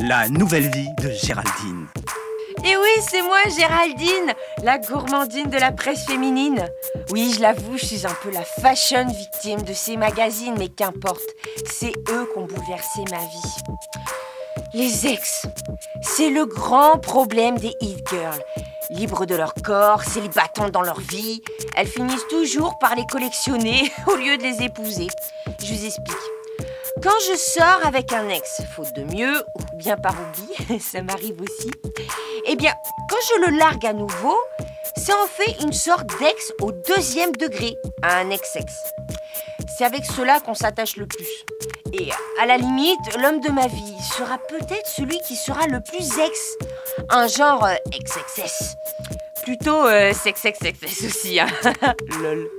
La nouvelle vie de Géraldine. Et oui, c'est moi, Géraldine, la gourmandine de la presse féminine. Oui, je l'avoue, je suis un peu la fashion victime de ces magazines, mais qu'importe, c'est eux qui ont bouleversé ma vie. Les ex, c'est le grand problème des hit girls. Libres de leur corps, célibatantes dans leur vie, elles finissent toujours par les collectionner au lieu de les épouser. Je vous explique. Quand je sors avec un ex, faute de mieux, ou bien par oubli, ça m'arrive aussi, eh bien, quand je le largue à nouveau, c'est en fait une sorte d'ex au deuxième degré, un ex-ex. C'est avec cela qu'on s'attache le plus. Et à la limite, l'homme de ma vie sera peut-être celui qui sera le plus ex. Un genre ex-ex-ex. Plutôt sex-ex-ex aussi, hein. Lol.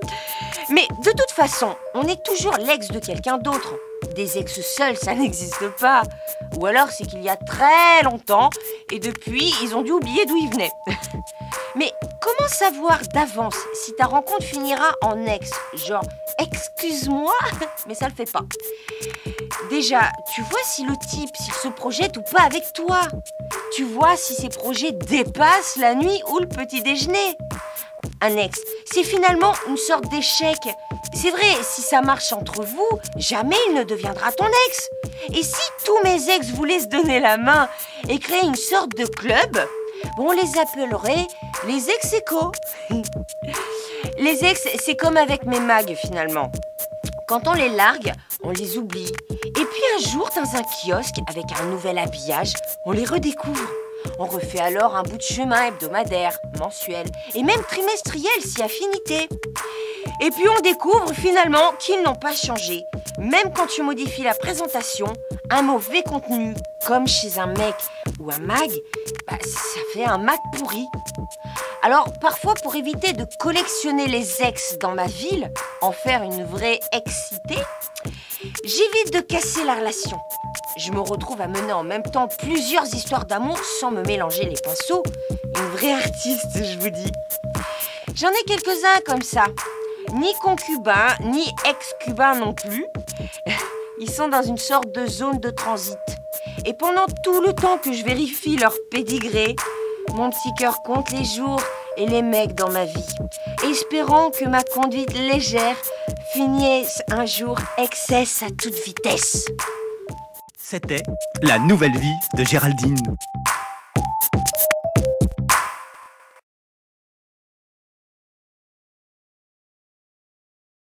Mais de toute façon, on est toujours l'ex de quelqu'un d'autre. Des ex seuls, ça n'existe pas. Ou alors c'est qu'il y a très longtemps et depuis, ils ont dû oublier d'où ils venaient. Mais comment savoir d'avance si ta rencontre finira en ex? Genre, excuse-moi, mais ça le fait pas. Déjà, tu vois si le type, s'il se projette ou pas avec toi. Tu vois si ses projets dépassent la nuit ou le petit déjeuner. Un ex, c'est finalement une sorte d'échec. C'est vrai, si ça marche entre vous, jamais il ne deviendra ton ex. Et si tous mes ex voulaient se donner la main et créer une sorte de club, on les appellerait les ex-échos. Les ex, c'est comme avec mes mags finalement. Quand on les largue, on les oublie. Et puis un jour, dans un kiosque, avec un nouvel habillage, on les redécouvre. On refait alors un bout de chemin hebdomadaire, mensuel et même trimestriel si affinité. Et puis on découvre finalement qu'ils n'ont pas changé. Même quand tu modifies la présentation, un mauvais contenu, comme chez un mec ou un mag, ça fait un mag pourri. Alors parfois pour éviter de collectionner les ex dans ma ville, en faire une vraie excitée, j'évite de casser la relation. Je me retrouve à mener en même temps plusieurs histoires d'amour sans me mélanger les pinceaux. Une vraie artiste, je vous dis. J'en ai quelques-uns comme ça. Ni concubins, ni ex-cubains non plus. Ils sont dans une sorte de zone de transit. Et pendant tout le temps que je vérifie leur pédigré, mon petit cœur compte les jours et les mecs dans ma vie, espérant que ma conduite légère finisse un jour excess à toute vitesse. C'était la nouvelle vie de Géraldine.